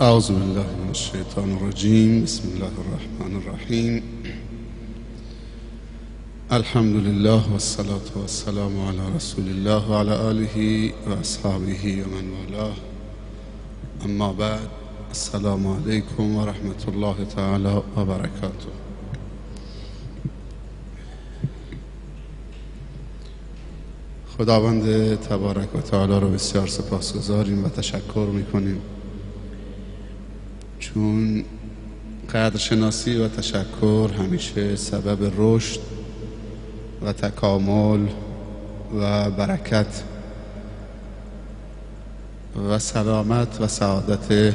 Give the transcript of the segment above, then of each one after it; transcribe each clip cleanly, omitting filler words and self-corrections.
اعوذ بالله من الشیطان الرجیم. بسم الله الرحمن الرحیم. الحمد لله والصلاة والسلام علی رسول الله و علی آله و اصحابه و من والاه. اما بعد، السلام علیکم و رحمت الله تعالی و برکاته. خداوند تبارک و تعالی رو بسیار سپاسگزاریم و تشکر میکنیم، چون قدرشناسی و تشکر همیشه سبب رشد و تکامل و برکت و سلامت و سعادت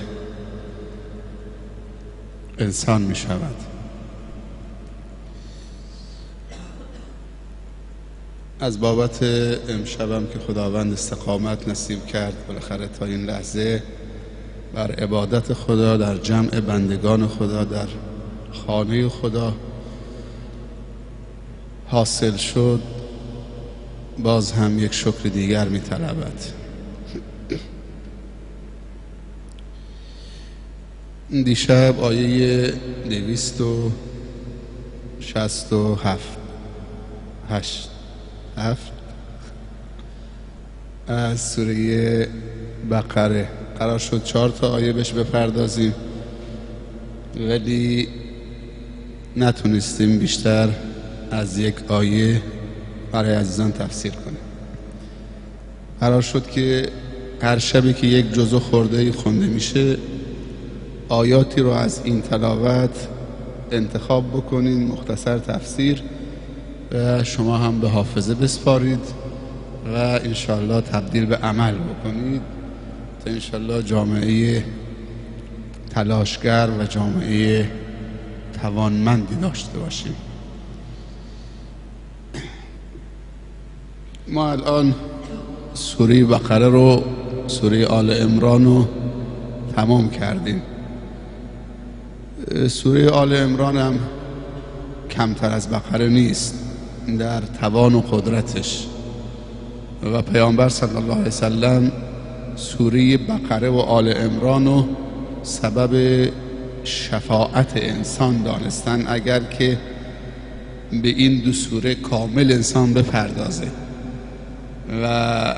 انسان می شود. از بابت امشبم که خداوند استقامت نصیب کرد بالاخره تا این لحظه بر عبادت خدا در جمع بندگان خدا در خانه خدا حاصل شد، باز هم یک شکر دیگر می طلبد. دیشب آیه 267 از سوره بقره قرار شد 4 تا آیه بهش بپردازیم، ولی نتونستیم بیشتر از یک آیه برای عزیزان تفسیر کنیم. قرار شد که هر شبی که یک جزء خرده‌ای خونده میشه آیاتی رو از این تلاوت انتخاب بکنین، مختصر تفسیر، و شما هم به حافظه بسپارید و انشاءالله تبدیل به عمل بکنید تا انشاءالله جامعه تلاشگر و جامعه توانمندی داشته باشیم. ما الان سوره بقره رو، سوره آل عمران رو تمام کردیم. سوره آل عمران هم کمتر از بقره نیست در توان و قدرتش، و پیامبر صلی الله علیه وسلم سوره بقره و آل عمران رو سبب شفاعت انسان دانستن اگر که به این دو سوره کامل انسان بپردازه و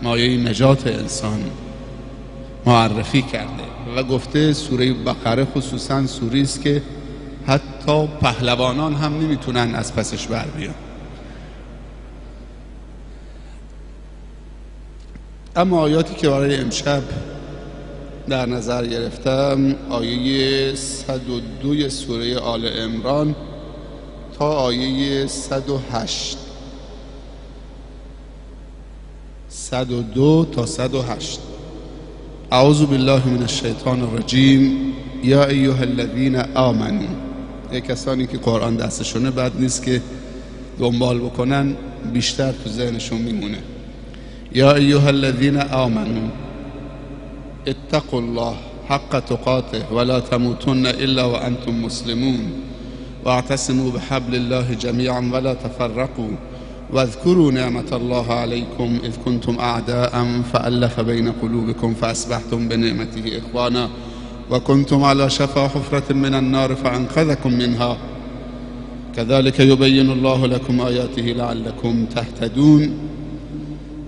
مایه نجات انسان معرفی کرده و گفته سوره بقره خصوصا سوره است که حتی پهلوانان هم نمیتونن از پسش بر بیان. اما آیاتی که برای امشب در نظر گرفتم آیه 102 سوره آل عمران تا آیه 102 تا 108. اعوذ بالله من الشیطان الرجیم. یا ایها الذین آمنوا. کسانی که قرآن دستشونه بد نیست که دنبال بکنن، بیشتر تو ذهنشون میمونه. یا ایها الذین آمنوا اتقوا الله حق تقاته ولا تموتن الا وانتم مسلمون واعتصموا بحبل الله جميعا ولا تفرقوا واذكروا نعمة الله عليكم اذ كنتم اعداء فألف بين قلوبكم فاصبحتم بنعمته اخوانا وكنتم على شفا حفرة من النار فانقذكم منها كذلك يبين الله لكم آياته لعلكم تهتدون.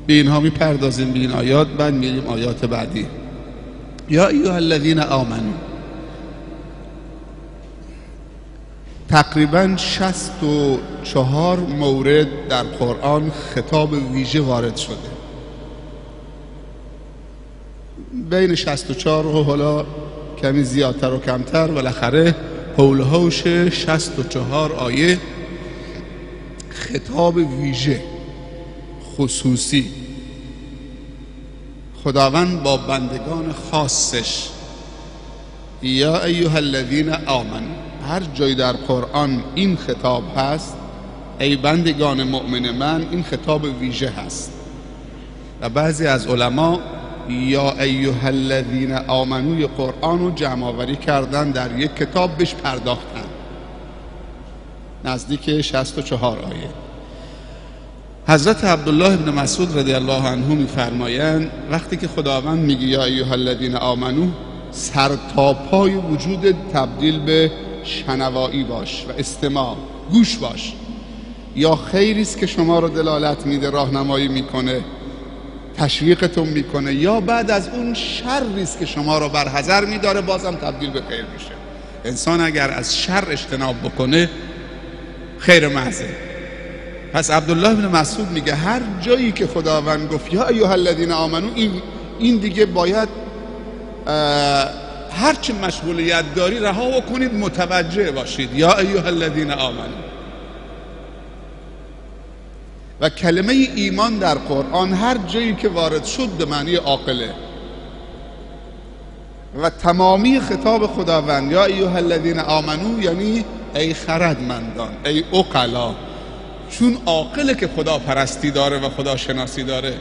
به اینها میپردازیم، به این آیات، بعد میریم آیات بعدی. یا ایها الذین آمنوا، تقریبا 64 مورد در قرآن خطاب ویژه وارد شده. بین 64 و حالا کمی زیادتر و کمتر، بالاخره حول حوش 64 آیه خطاب ویژه خصوصی خداوند با بندگان خاصش. یا ایها الذین آمنوا، هر جای در قرآن این خطاب هست، ای بندگان مؤمن من، این خطاب ویژه هست. و بعضی از علما یا ایها الذین آمنوی قرآن رو جمع آوری کردن، در یک کتاب بهش پرداختن، نزدیک 64 آیه. حضرت عبدالله بن مسعود رضی الله عنه میفرمایند وقتی که خداوند میگه یا ایها الذین آمنو، سرتاپای وجود تبدیل به شنوایی باش و استماع، گوش باش. یا خیری است که شما رو دلالت میده، راهنمایی میکنه، تشویقتون میکنه، یا بعد از اون شری است که شما رو بر حذر میداره بازم تبدیل به خیر میشه. انسان اگر از شر اجتناب بکنه خیر محضه. پس عبدالله بن مسعود میگه هر جایی که خداوند گفت یا ایها الذین آمنو، این دیگه باید هرچی مشغولیت داری رها کنید، متوجه باشید یا ایها الذین آمنو. و کلمه ایمان در قرآن هر جایی که وارد شد به معنی عاقله و تمامی خطاب خداوند یا ایها الذین آمنو یعنی ای خردمندان، ای عقلا، چون عاقله که خدا پرستی داره و خدا شناسی داره.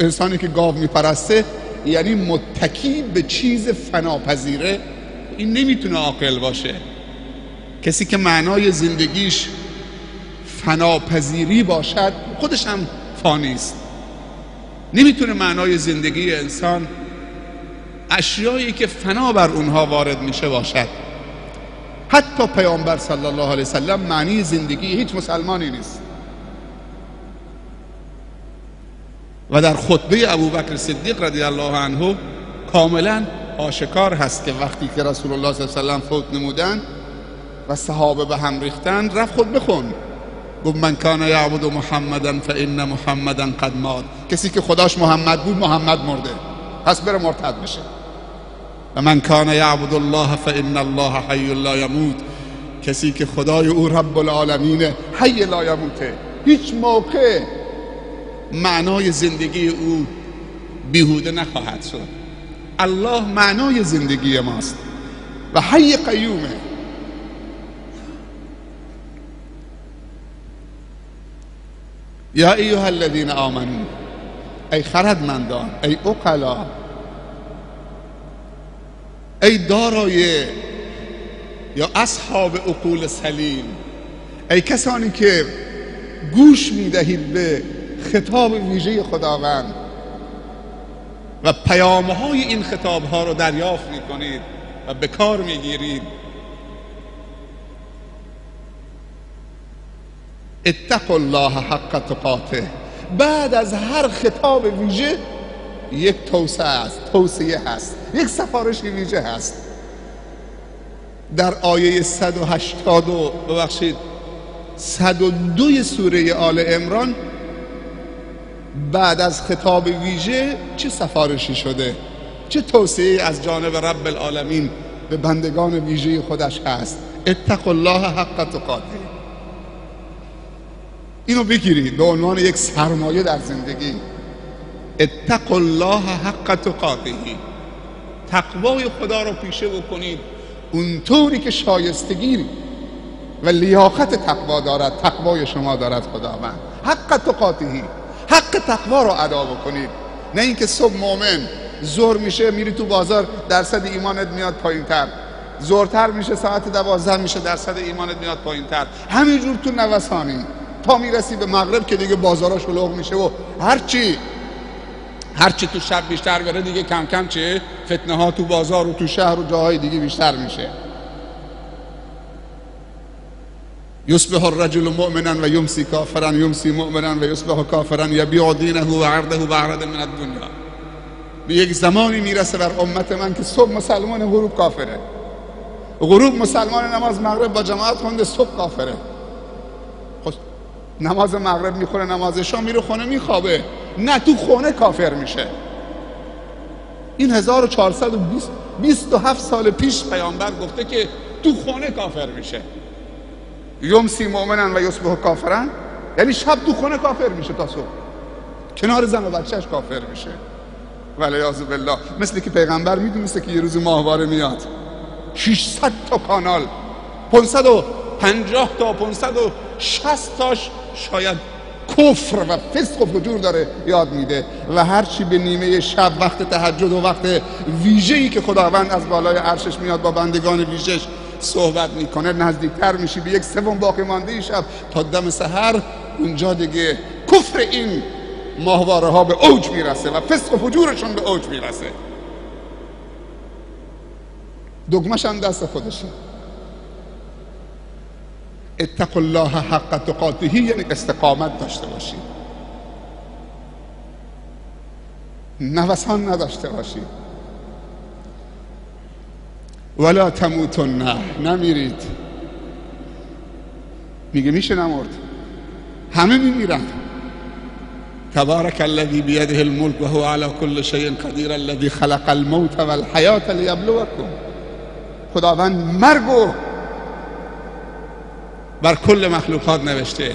انسانی که گاو میپرسته یعنی متکی به چیز فناپذیره، این نمیتونه عاقل باشه. کسی که معنای زندگیش فناپذیری باشد خودش هم فانی است. نمیتونه معنای زندگی انسان اشیایی که فنا بر اونها وارد میشه باشد. حتی پیامبر صلی الله علیه وسلم معنی زندگی هیچ مسلمانی نیست. و در خطبه ابوبکر صدیق رضی الله عنه کاملا آشکار هست که وقتی که رسول الله صلی الله علیه وسلم فوت نمودن و صحابه به هم ریختن، رفت خطبه خوند، گفت من کان یعبد محمدا فان محمدا قد مات. کسی که خداش محمد بود محمد مرده، پس بره مرتد بشه. و من کان یعبد الله فان الله حی لا یموت. کسی که خدای او رب العالمین حی لا یموته، هیچ موقع معنای زندگی او بیهوده نخواهد شد. الله معنای زندگی ماست و حی قیومه. یا ایها الذین آمنو، ای خردمندان، ای عقلا، ای دارای یا اصحاب عقول سلیم، ای کسانی که گوش میدهید به خطاب ویژه خداوند و پیامهای این خطابها رو دریافت میکنید و به کار میگیرید. اتقوا الله حق تقاته. بعد از هر خطاب ویژه یک توصیه هست، یک سفارش ویژه هست. در آیه 102 سوره آل عمران بعد از خطاب ویژه چه سفارشی شده، چه توصیه از جانب رب العالمین به بندگان ویژه خودش هست؟ اتقوا الله حق تقاته. اینو بگیرید به عنوان یک سرمایه در زندگی. اتقوا الله حق تقاته. تقوای خدا رو پیشه بکنید اونطوری که شایستگی و لیاقت تقوا دارد، تقوای شما دارد خداوند. حق تقاته، حق تقوا رو ادا بکنید. نه اینکه صبح مؤمن ظهر میشه میری تو بازار درصد ایمانت میاد پایینتر، ظهرتر میشه ساعت 12 میشه درصد ایمانت میاد پایینتر، همینجور تو نوسانی تا میرسی به مغرب که دیگه بازارا شلوغ میشه و هرچی تو شب بیشتر بره دیگه کم کم چه فتنه ها تو بازار و تو شهر و جاهای دیگه بیشتر میشه. یصبح الرجل مؤمنا و یمسی کافرا، یمسی مؤمنا و یصبح کافرا، یبیع دینه و عرضه بعرض من الدنیا. به یک زمانی میرسه بر امت من که صبح مسلمان غروب کافره، غروب مسلمان نماز مغرب با جماعت خونده صبح کافره. خب نماز مغرب میخوره، نماز شام میره خونه میخوابه، نه تو خونه کافر میشه. این 1427 سال پیش پیامبر گفته که تو خونه کافر میشه. یمسی مؤمنا و یصبح کافرا یعنی شب تو خونه کافر میشه تا صبح، کنار زن و بچهش کافر میشه. والعیاذ بالله. مثل که پیغمبر میدونسته که یه روز ماهواره میاد، 600 تا کانال، 550 تا 560 تاش شاید کفر و فسق و فجور داره یاد میده و هرچی به نیمه شب وقت تهجد و وقت ویژه‌ای که خداوند از بالای عرشش میاد با بندگان ویژه‌اش صحبت میکنه نزدیکتر میشی به 1/3 باقی مانده شب تا دم سحر. اونجا دیگه کفر این ماهواره ها به اوج میرسه و فسق و فجورشون به اوج میرسه. دگمش هم دست خودشه. اتقوا الله حق تقاته یعنی استقامت داشته باشید، نوسان نداشته باشید. ولا تموتن، نمیرید. میگه میشه نمرد، همه میمیرن. تبارک الذی بیده الملک و هو علی کل شیء قدیر الذی خلق الموت والحیاة لیبلوکم. خداوند مرگو بر کل مخلوقات نوشته.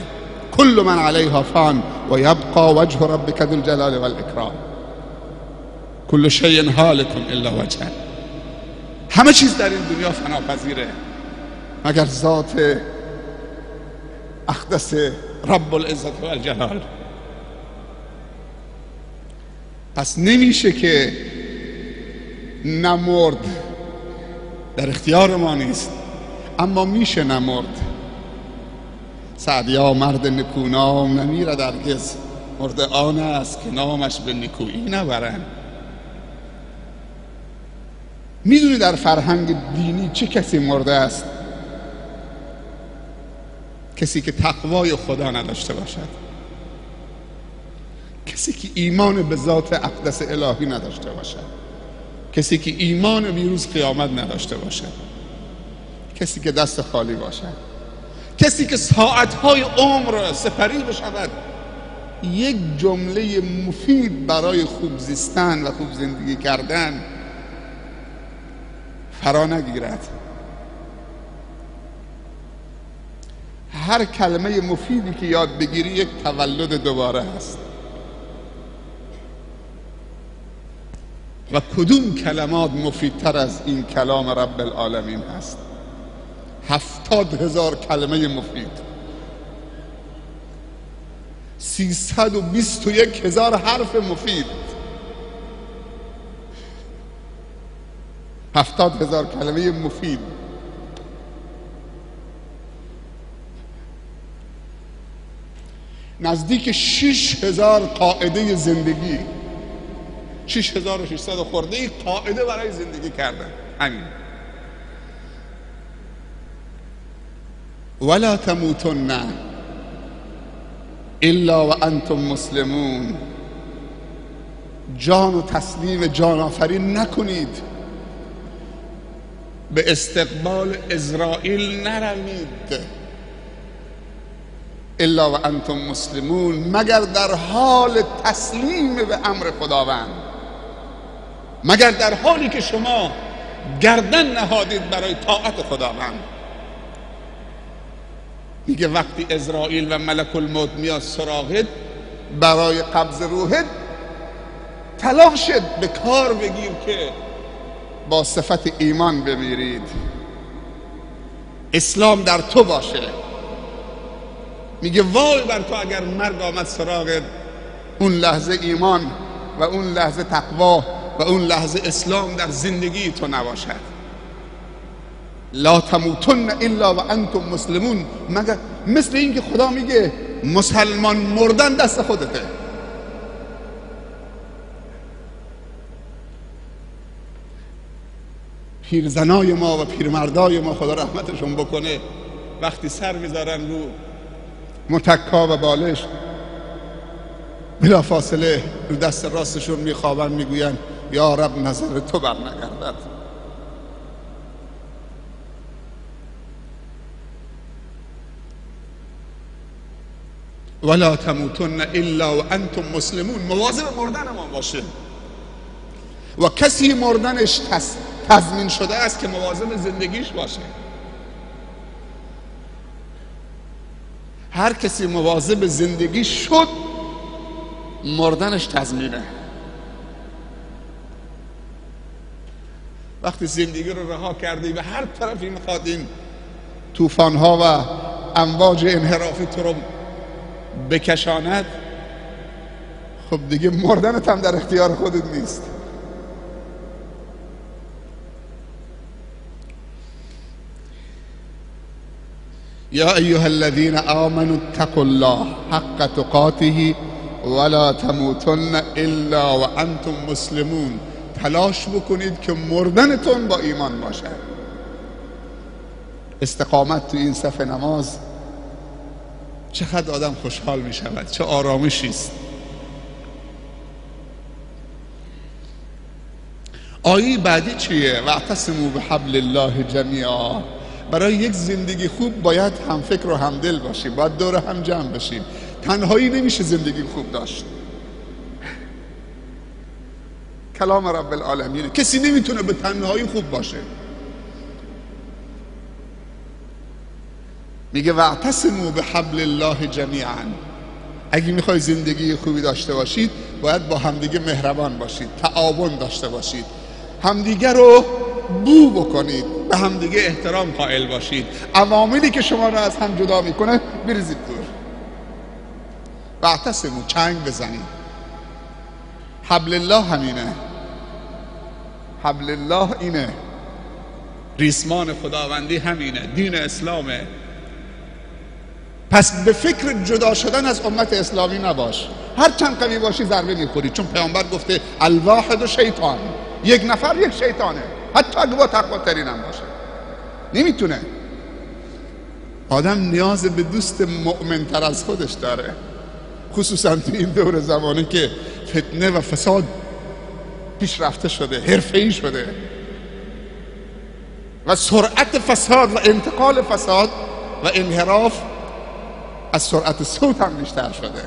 کل من علیها فان و یبقى وجه ربک ذو الجلال والاکرام. کل شیء هالک الا وجهه. همه چیز در این دنیا فناپذیره مگر ذات اقدس رب العزت والجلال. پس نمیشه که نمرد، در اختیار ما نیست، اما میشه نمرد. سعدیا مرد نکونام نمیرد هرگز، مرد آن است که نامش به نکویی نبرند. میدونی در فرهنگ دینی چه کسی مرده است؟ کسی که تقوای خدا نداشته باشد، کسی که ایمان به ذات اقدس الهی نداشته باشد، کسی که ایمان به روز قیامت نداشته باشد، کسی که دست خالی باشد، کسی که ساعتهای عمر سپری بشود یک جمله مفید برای خوب زیستن و خوب زندگی کردن فرا نگیرد. هر کلمه مفیدی که یاد بگیری یک تولد دوباره هست. و کدوم کلمات مفیدتر از این کلام رب العالمین هست؟ 70,000 کلمه مفید، 321,000 حرف مفید، 70,000 کلمه مفید. نزدیک 6,000 قاعده زندگی، 6,600 خورده قاعده برای زندگی کردن. همین. ولا تموتن الا و انتم مسلمون. جان و تسلیم جان آفرین نکنید، به استقبال اسرائیل نروید. الا و انتم مسلمون، مگر در حال تسلیم به امر خداوند، مگر در حالی که شما گردن نهادید برای طاعت خداوند. میگه وقتی اسرائیل و ملک الموت میاد سراغت برای قبض روحت، تلاشت به کار بگیر که با صفت ایمان بمیرید، اسلام در تو باشه. میگه وای بر تو اگر مرگ آمد سراغت، اون لحظه ایمان و اون لحظه تقوا و اون لحظه اسلام در زندگی تو نباشد. لا تموتن الا و انتم مسلمون. مگر مثل این که خدا میگه مسلمان مردن دست خودته. پیرزنای ما و پیرمردای ما خدا رحمتشون بکنه، وقتی سر میذارن رو متکا و بالش، بلا فاصله رو دست راستشون میخوابن، میگوین یا رب نظر تو بر نگردد. ولا تموتن الا و انتم مسلمون. مواظب مردن ما باشه و کسی مردنش تضمین شده است که مواظب زندگیش باشه. هر کسی مواظب زندگی شد، مردنش تضمینه. وقتی زندگی رو رها کردی و هر طرفی میخواد این طوفان‌ها و امواج انحرافی تو رو بکشاند، خب دیگه مردنت هم در اختیار خودت نیست. یا ایها الذین آمنوا اتقوا الله حق تقاته ولا تموتن الا وانتم مسلمون. تلاش بکنید که مردنتون با ایمان باشه. استقامت تو این صف نماز چقدر آدم خوشحال می شود، چه آرامشی است. آیه بعدی چیه؟ واعتصموا بحبل الله جمیعا. برای یک زندگی خوب باید هم فکر و هم دل باشیم، باید دور هم جمع بشیم. تنهایی نمیشه زندگی خوب داشت. کلام رب العالمین، کسی نمیتونه به تنهایی خوب باشه. میگه واعتصموا بحبل الله جمیعا. اگه میخوای زندگی خوبی داشته باشید باید با همدیگه مهربان باشید، تعاون داشته باشید، همدیگه رو بو بکنید، به همدیگه احترام قائل باشید. عواملی که شما رو از هم جدا میکنه بریزید دور. واعتصموا، چنگ بزنید. حبل الله همینه، حبل الله اینه، ریسمان خداوندی همینه، دین اسلامه. پس به فکر جدا شدن از امت اسلامی نباش. هر چند قوی باشی ضربه میخوری، چون پیامبر گفته الواحد شیطان، یک نفر یک شیطانه، حتی اگه با تقوا ترین هم باشه. نمیتونه. آدم نیاز به دوست مؤمن تر از خودش داره، خصوصا تو این دور زمانی که فتنه و فساد پیشرفته شده، حرفه‌ای شده و سرعت فساد و انتقال فساد و انحراف از سرعت صوت هم بیشتر شده.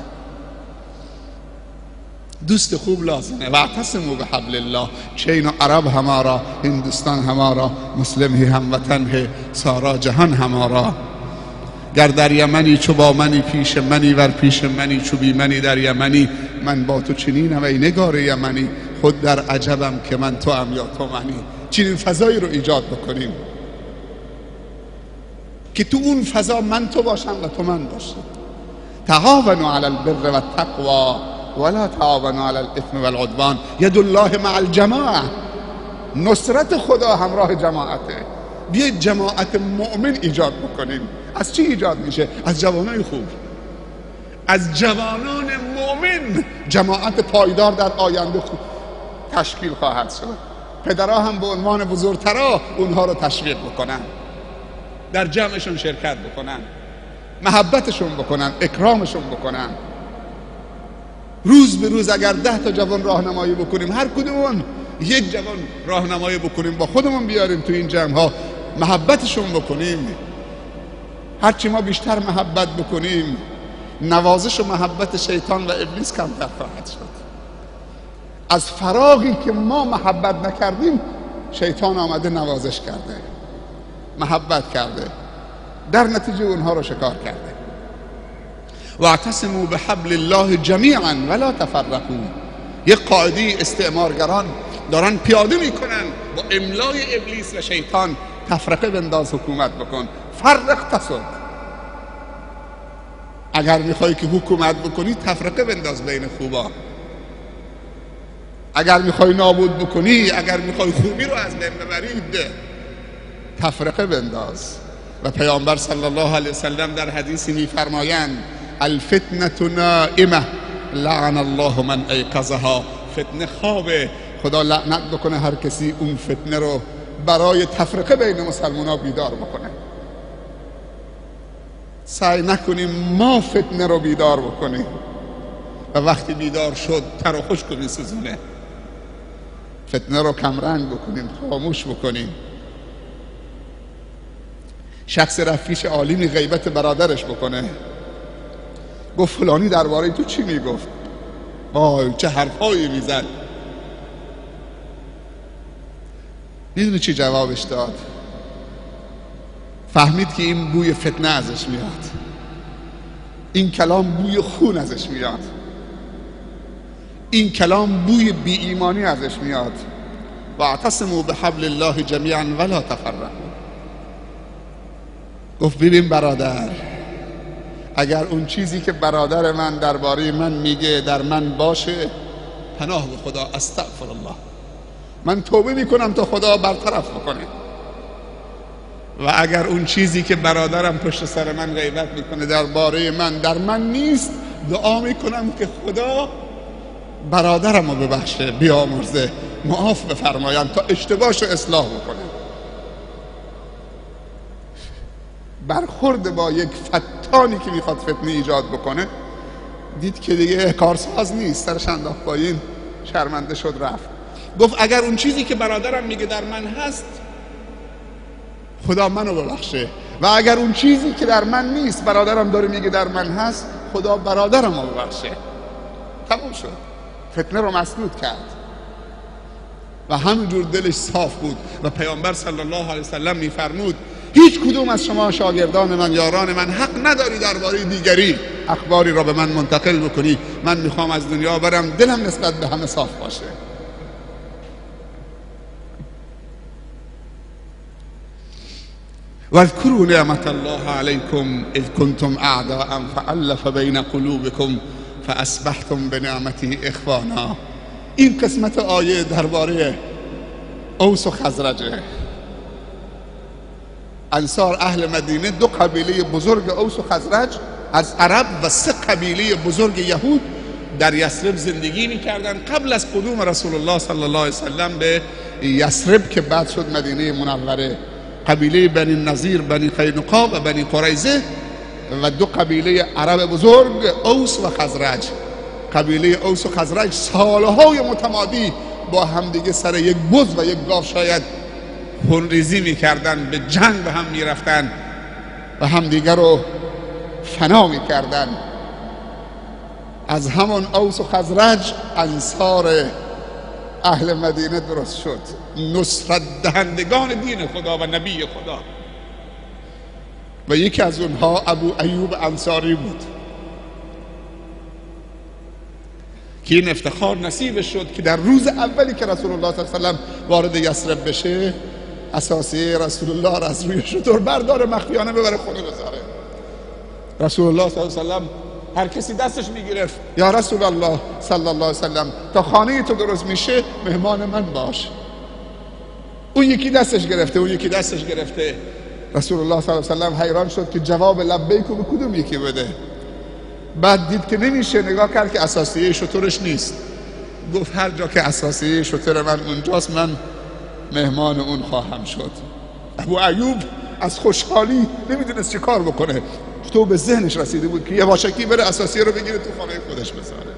دوست خوب لازمه. واعتصموا بحبل الله. چین عرب ہمارا، ہندوستان ہمارا، مسلم ہی هموطن ہے، سارا جهان ہمارا. گر در یمنی چو با منی پیش منی، ور پیش منی چو بی منی در یمنی. من با تو چنینم ای نگار یمنی، خود در عجبم که من تو ام یا تو منی. چنین فضایی رو ایجاد بکنیم که تو اون فضا من تو باشم و تو من باشم. تعاونوا علی البر والتقوى ولا تعاونوا علی الاثم والعدوان. ید الله مع الجماعه. نصرت خدا همراه جماعته. بیاید جماعت مؤمن ایجاد بکنیم. از چی ایجاد میشه؟ از جوانای خوب، از جوانان مؤمن. جماعت پایدار در آینده خوب تشکیل خواهد شد. پدرها هم به عنوان بزرگترها اونها رو تشویق بکنن، در جمعشون شرکت بکنن، محبتشون بکنن، اکرامشون بکنن. روز به روز اگر 10 تا جوان راهنمایی بکنیم، هر کدومون یک جوان راهنمایی بکنیم، با خودمون بیاریم تو این جمع ها، محبتشون بکنیم. هرچی ما بیشتر محبت بکنیم، نوازش و محبت شیطان و ابلیس کمتر خواهد شد. از فراغی که ما محبت نکردیم، شیطان آمده نوازش کرده، محبت کرده، در نتیجه اونها رو شکار کرده. واعتصموا بحبل الله جمیعا ولا تفرقوا. یک قاعده استعمارگران دارن پیاده میکنن با املای ابلیس و شیطان. تفرقه بنداز، حکومت بکن، فرق تسد. اگر میخوای که حکومت بکنی، تفرقه بنداز بین خوبا. اگر میخوای نابود بکنی، اگر میخوای خوبی رو از بین ببرید، تفرقه بنداز. و پیامبر صلی الله علیه وسلم در حدیثی میفرمایند الفتنه نائمه لعن الله من ایقظها. فتنه خوابه، خدا لعنت بکنه هر کسی اون فتنه رو برای تفرقه بین مسلمان‌ها بیدار بکنه. سعی نکنیم ما فتنه رو بیدار بکنیم و وقتی بیدار شد تر و خشک رو میسوزونه. فتنه رو کمرنگ بکنیم، خاموش بکنیم. شخص رفیش عالمی غیبت برادرش بکنه، گفت فلانی درباره تو چی میگفت؟ وای چه حرفایی میزد. میدونی چی جوابش داد؟ فهمید که این بوی فتنه ازش میاد، این کلام بوی خون ازش میاد، این کلام بوی بی ایمانی ازش میاد. واعتصموا بحبل الله جمیعا ولا تفرقوا. گفت ببین برادر، اگر اون چیزی که برادر من درباره من میگه در من باشه، پناه به خدا، استغفر الله، من توبه میکنم تا خدا برطرف بکنه. و اگر اون چیزی که برادرم پشت سر من غیبت میکنه درباره من در من نیست، دعا میکنم که خدا برادرم رو ببخشه، بیامرزه، معاف بفرمایم تا اشتباهش رو اصلاح بکنه. برخورد با یک فتانی که میخواد فتنه ایجاد بکنه، دید که دیگه کارساز نیست، سرش انداخت پایین، شرمنده شد رفت. گفت اگر اون چیزی که برادرم میگه در من هست، خدا منو ببخشه، و اگر اون چیزی که در من نیست، برادرم داره میگه در من هست، خدا برادرم رو ببخشه. تموم شد، فتنه رو مسدود کرد و همینجور دلش صاف بود. و پیامبر صلی الله علیه وسلم میفرمود هیچ کدوم از شما شاگردان من، یاران من، حق نداری درباره دیگری اخباری را به من منتقل بکنی. من میخوام از دنیا برم، دلم نسبت به همه صاف باشه. واذکروا نعمت الله علیکم اذ کنتم اعداء فالف بین قلوبکم فاصبحتم بنعمته اخوانا. این قسمت آیه درباره اوس و خزرجه. انصار اهل مدینه، دو قبیله بزرگ اوس و خزرج از عرب و سه قبیله بزرگ یهود در یثرب زندگی می‌کردند قبل از قدوم رسول الله صلی الله علیه وسلم به یثرب که بعد شد مدینه منوره. قبیله بنی نظیر، بنی قینقاع و بنی قریظه، و دو قبیله عرب بزرگ اوس و خزرج. قبیله اوس و خزرج سالهای متمادی با همدیگه سر یک بز و یک گاو شاید خونریزی میکردن، به جنگ به هم میرفتن و همدیگه رو فنا میکردن. از همون اوس و خزرج انصار اهل مدینه درست شد، نصرت دهندگان دین خدا و نبی خدا. و یکی از اونها ابو ایوب انصاری بود که این افتخار نصیبش شد که در روز اولی که رسول الله صلی الله علیه وسلم وارد یثرب بشه، اساسیه رسول الله را از روی شتر برداره، مخفیانه ببره خونه بذاره. رسول الله صلی الله علیه وسلم هر کسی دستش میگرفت، یا رسول الله صلی الله علیه وسلم تا خانه تو درست میشه مهمان من باش. اون یکی دستش گرفته، اون یکی دستش گرفته. رسول الله صلی الله علیه وسلم حیران شد که جواب لبیک رو به کدوم یکی بده. بعد دید که نمیشه، نگاه کرد که اساسیه شترش نیست. گفت هر جا که اساسیه شتر من اونجاست، من مهمان اون خواهم شد. ابو ایوب از خوشحالی نمیدونست چه کار بکنه. تو به ذهنش رسیده بود که یه واشکی بره اساسیه رو بگیره تو خانه خودش بذاره.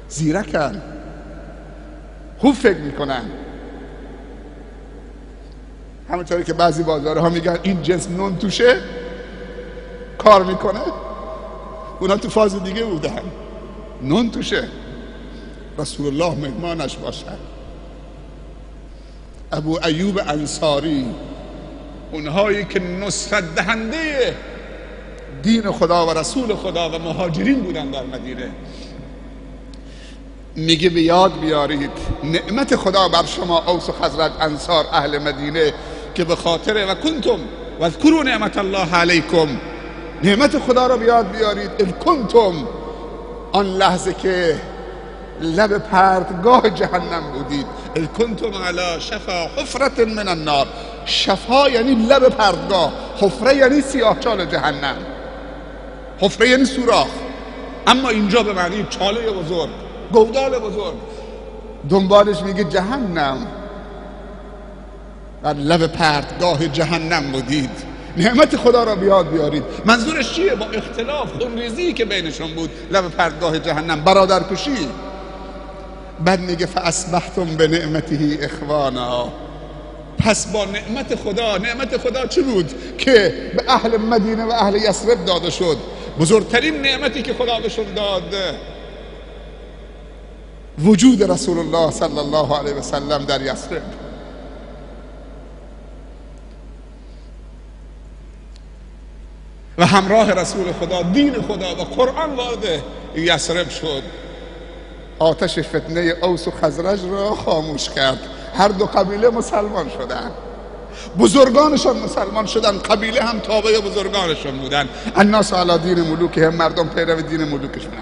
زیرکن، خوب فکر میکنن. همونطوری که بعضی بازارها میگن این جنس نون توشه کار میکنه، اونا تو فاز دیگه بودن، نون توشه، رسول الله مهمانش باشن. ابو ایوب انصاری، اونهایی که نصرت دهنده دین خدا و رسول خدا و مهاجرین بودن در مدینه، میگه به یاد بیارید نعمت خدا بر شما اوس و خزرج انصار اهل مدینه که به خاطر و کنتم و اذکروا نعمت الله علیکم، نعمت خدا رو به یاد بیارید. اذ کنتم، آن لحظه که لب پرتگاه جهنم بودید. اذ کنتم علی شفا حفرة من النار. شفا یعنی لب پرتگاه، حفره یعنی سیاهچال جهنم، حفره یعنی سوراخ، اما اینجا به معنی چاله بزرگ، گودال بزرگ. دنبالش میگه جهنم، در لب پرتگاه جهنم بودید. نعمت خدا را بیاد بیارید. منظورش چیه؟ با اختلاف خونریزی که بینشون بود، لب پرتگاه جهنم، برادرکشی. بعد میگه فاصبحتم بنعمته اخوانا. پس با نعمت خدا، نعمت خدا چی بود که به اهل مدینه و اهل یثرب داده شد؟ بزرگترین نعمتی که خدا بهشون داد وجود رسول الله صلی الله علیه و سلم در یثرب. و همراه رسول خدا دین خدا و قرآن وارد یثرب شد. آتش فتنه اوس و خزرج را خاموش کرد. هر دو قبیله مسلمان شدند، بزرگانشان مسلمان شدند، قبیله هم تابع بزرگانشان بودند. الناس علی دین ملوکهم، مردم پیرو دین ملوکشون.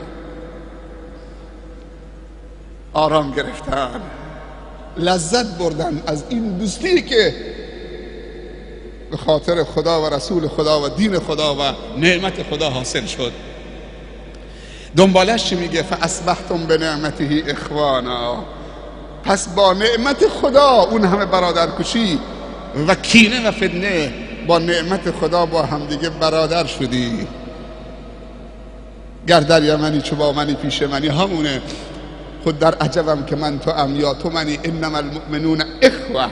آرام گرفتن، لذت بردن از این دوستی که به خاطر خدا و رسول خدا و دین خدا و نعمت خدا حاصل شد. دنبالش چی میگه؟ فاصبحتم بنعمته اخوانا، پس با نعمت خدا اون همه برادرکشی و کینه و فتنه، با نعمت خدا با همدیگه برادر شدی. گر در یمنی چو با منی پیش منی، همونه خود در عجبم که من تو ام یا تو منی، انما المؤمنون اخوه.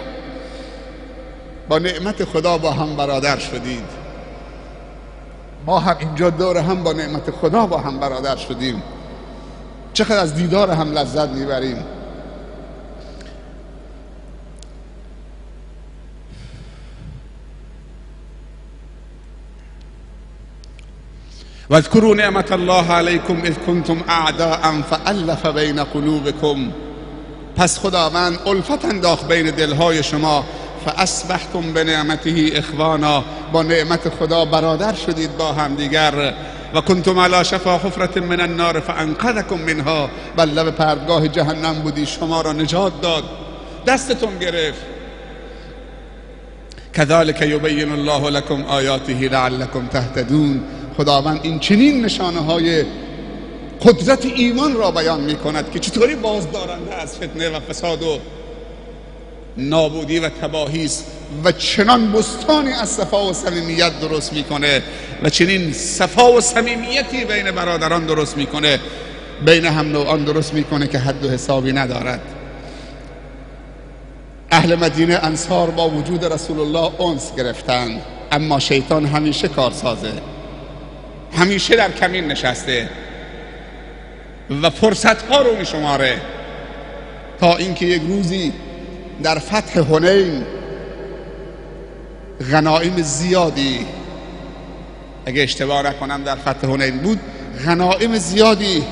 با نعمت خدا با هم برادر شدید. ما هم اینجا دور هم با نعمت خدا با هم برادر شدیم. چقدر از دیدار هم لذت میبریم. واذکروا نعمت الله علیکم اذ کنتم اعداء فالف بین قلوبکم، پس خداوند الفت انداخت بین دلهای شما. فاصبحتم بنعمته اخوانا، با نعمت خدا برادر شدید با هم دیگر. و کنتم علی شفا حفرة من النار فانقذکم منها، بر لب پرتگاه جهنم بودی، شما را نجات داد، دستتون گرفت. کذالک یبین الله لکم آیاته لعلکم تهتدون، خداوند این چنین نشانه های قدرت ایمان را بیان می کند که چطوری بازدارنده از فتنه و فساد و نابودی و تباهی است و چنان بستانی از صفا و صمیمیت درست میکنه و چنین صفا و صمیمیتی بین برادران درست میکنه، بین هم نوعان درست میکنه که حد و حسابی ندارد. اهل مدینه انصار با وجود رسول الله انس گرفتند، اما شیطان همیشه کارسازه، همیشه در کمین نشسته و فرصت ها رو میشماره، تا اینکه یک روزی در فتح حنین غنایم زیادی، اگه اشتباه نکنم در فتح حنین بود، غنایم زیادی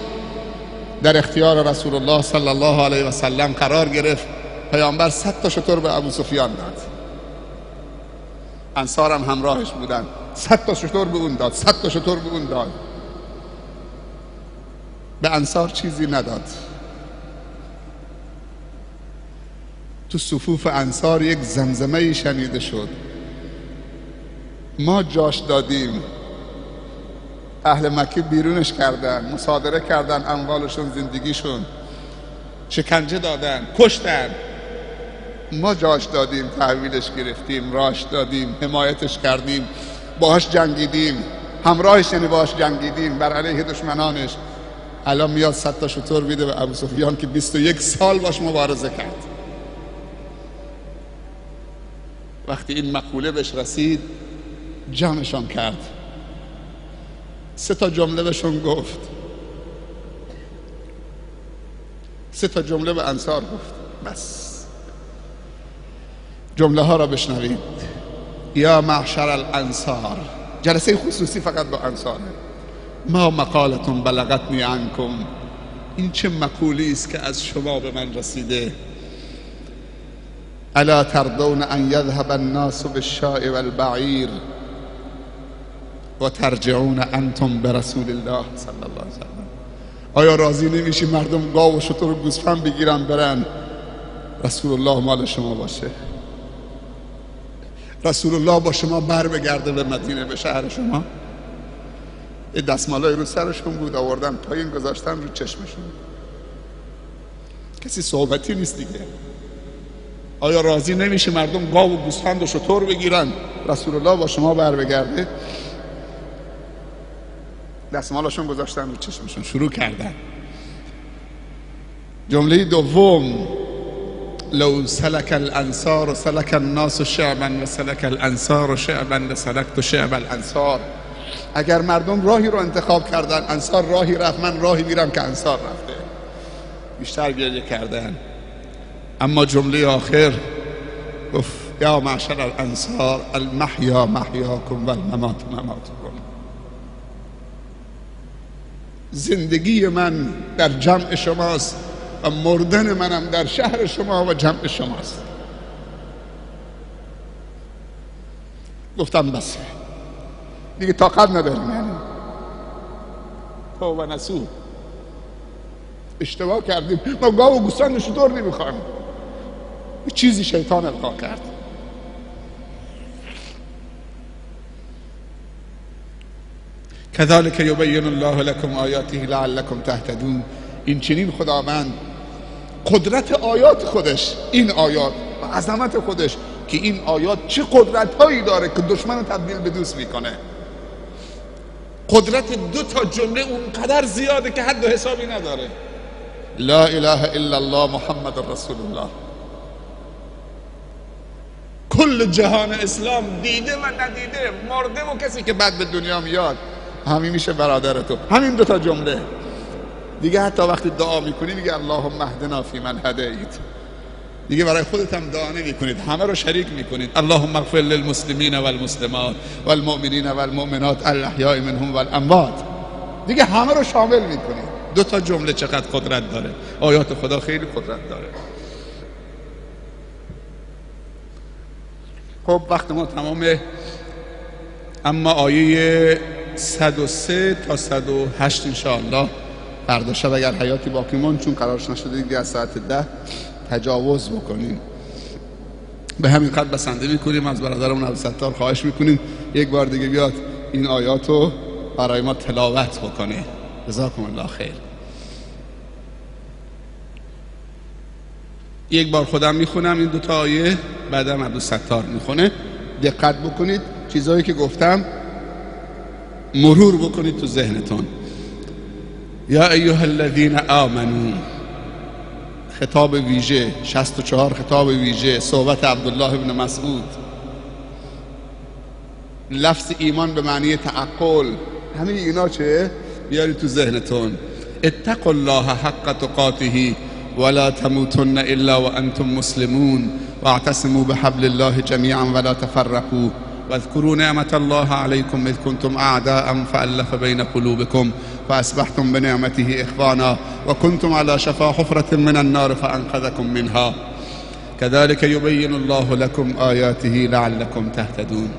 در اختیار رسول الله صلی الله علیه و سلم قرار گرفت. پیامبر 100 تا شتر به ابو سفیان داد، انصار هم همراهش بودن، 100 تا شتر به اون داد، 100 تا شتر به اون داد. به انصار چیزی نداد. تو صفوف انصار یک زمزمه شنیده شد: ما جاش دادیم. اهل مکه بیرونش کردن، مصادره کردن اموالشون، زندگیشون، شکنجه دادن، کشتن. ما جاش دادیم، تحویلش گرفتیم، راش دادیم، حمایتش کردیم، باهاش جنگیدیم، همراهش، یعنی باهاش جنگیدیم بر علیه دشمنانش. الان میاد 100 تا شتر میده به ابو سفیان که 21 سال باش مبارزه کرد. وقتی این مقوله بهش رسید جمعشان کرد، 3 تا جمله بهشون گفت، 3 تا جمله به انصار گفت. بس جمله ها را بشنوید. یا معشر الانصار، جلسه خصوصی فقط با انصاره. ما مقالتون بلغتنی عنکم، این چه مقولی است که از شما به من رسیده. الا ترضون ان یذهب الناس بالشاء والبعیر و ترجعون انتم برسول الله صلی الله علیه وسلم. آیا راضی نمیشی مردم گاو و شتر و گوسفند بگیرن برن، رسول الله مال شما باشه، رسول الله با شما بر بگرده به مدینه، به شهر شما؟ دستمالای رو سرشون بود، آوردن پایین گذاشتن رو چشمشون. کسی صحبتی نیست دیگه. آیا راضی نمیشه مردم گاو و گوسفند و شتر بگیرن، رسول الله با شما بر بگرده؟ دستمالاشون گذاشتن رو چشمشون، شروع کردن. جمله دوم: لو سلك الانصار سلك الناس شعبا و سلك الانصار شعبا لسلكت شعب الانصار. اگر مردم راهی رو انتخاب کردن، انصار راهی رفت، من راهی میرم که انصار رفته. بیشتر گریه کردن. اما جمله آخر گفت: یا معشر الانصار المحیا محیاکم و الممات مماتکم. زندگی من در جمع شماست و مردن منم در شهر شما و جمع شماست. گفتم بس دیگه طاقت نداریم، یعنی توبه نصوح، اشتباه کردیم، ما گاو و گوسفند شتر نمیخوایم. چیزی شیطان القا کرد. کذالک یبین الله لکم آیاته لعلکم تهتدون. این چنین خداوند قدرت آیات خودش، این آیات و عظمت خودش که این آیات چه قدرت هایی داره که دشمن رو تبدیل به دوست میکنه. قدرت دو تا جمله اونقدر زیاده که حد و حسابی نداره. لا اله الا الله محمد رسول الله. کل جهان اسلام دیده و ندیده، مرده و کسی که بعد به دنیا میاد، همین میشه برادر تو. همین دو تا جمله دیگه. حتی وقتی دعا میکنی میگه اللهم اهدنا فی من هدیت، دیگه برای خودت هم دعا نمیکنید، همه رو شریک میکنید. اللهم اغفر للمسلمین والمسلمات والمؤمنین والمؤمنات الاحیاء منهم والاموات، دیگه همه رو شامل میکنید. دو تا جمله چقدر قدرت داره. آیات خدا خیلی قدرت داره. خب وقت ما تمامه، اما آیه 103 تا 108 انشاءالله فردا شب اگر حیاتی باقی ماند، چون قرارش نشده دیگه از ساعت 10 تجاوز بکنیم، به همین قدر بسنده میکنیم. از برادرمون عبدالستار خواهش میکنیم یک بار دیگه بیاد این آیاتو برای ما تلاوت بکنه. جزاکم الله خیر. یک بار خودم میخونم این دوتا آیه، بعدم عبدالستار میخونه. دقت بکنید چیزایی که گفتم مرور بکنید تو ذهنتون. یا ایها الذین آمنو، خطاب ویژه 64، خطاب ویژه، صحبت عبدالله ابن مسعود. لفظ ایمان به معنی تعقل، همین اینا چه؟ بیاری تو ذهنتون. اتقوا الله حق تقاته ولا تموتن الا وانتم مسلمون واعتصموا بحبل الله جميعا ولا تفرقوا واذكروا نعمة الله عليكم إذ كنتم أعداء فألف بين قلوبكم فأصبحتم بنعمته إخوانا وكنتم على شفا حفرة من النار فأنقذكم منها كذلك يبين الله لكم آياته لعلكم تهتدون.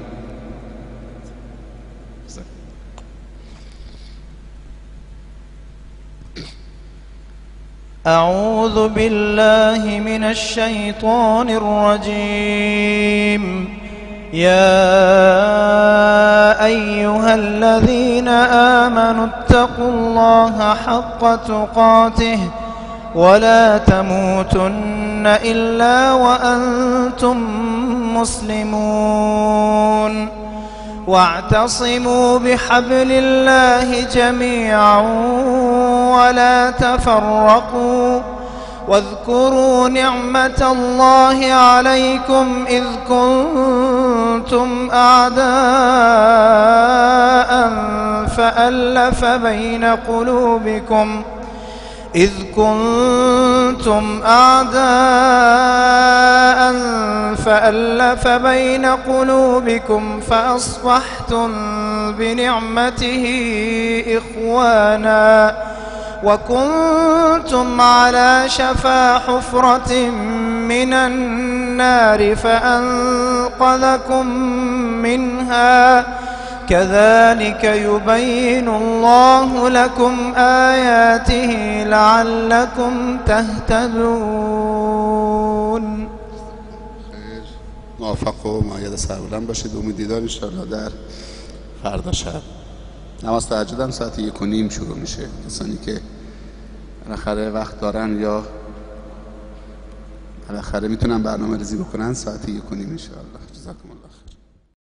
أعوذ بالله من الشيطان الرجيم. يا أيها الذين آمنوا اتقوا الله حق تقاته ولا تموتن إلا وأنتم مسلمون واعتصموا بحبل الله جميعا ولا تفرقوا واذكروا نعمة الله عليكم إذ كنتم أعداء فألف بين قلوبكم فأصبحتم بنعمته إخوانا وكنتم على شفا حفرة من النار فأنقذكم منها كذلك يبين الله لكم آياته لعلكم تهتدون. موفق و مؤید سربلند باشید. امید دیدار انشاءالله در فردا شب. نماز تهجد هم ساعت 1:30 شروع میشه. کسانی که بالاخره وقت دارن یا بالاخره میتونن برنامه ریزی بکنن ساعت 1:30 انشاءالله. جزاکم الله خیر.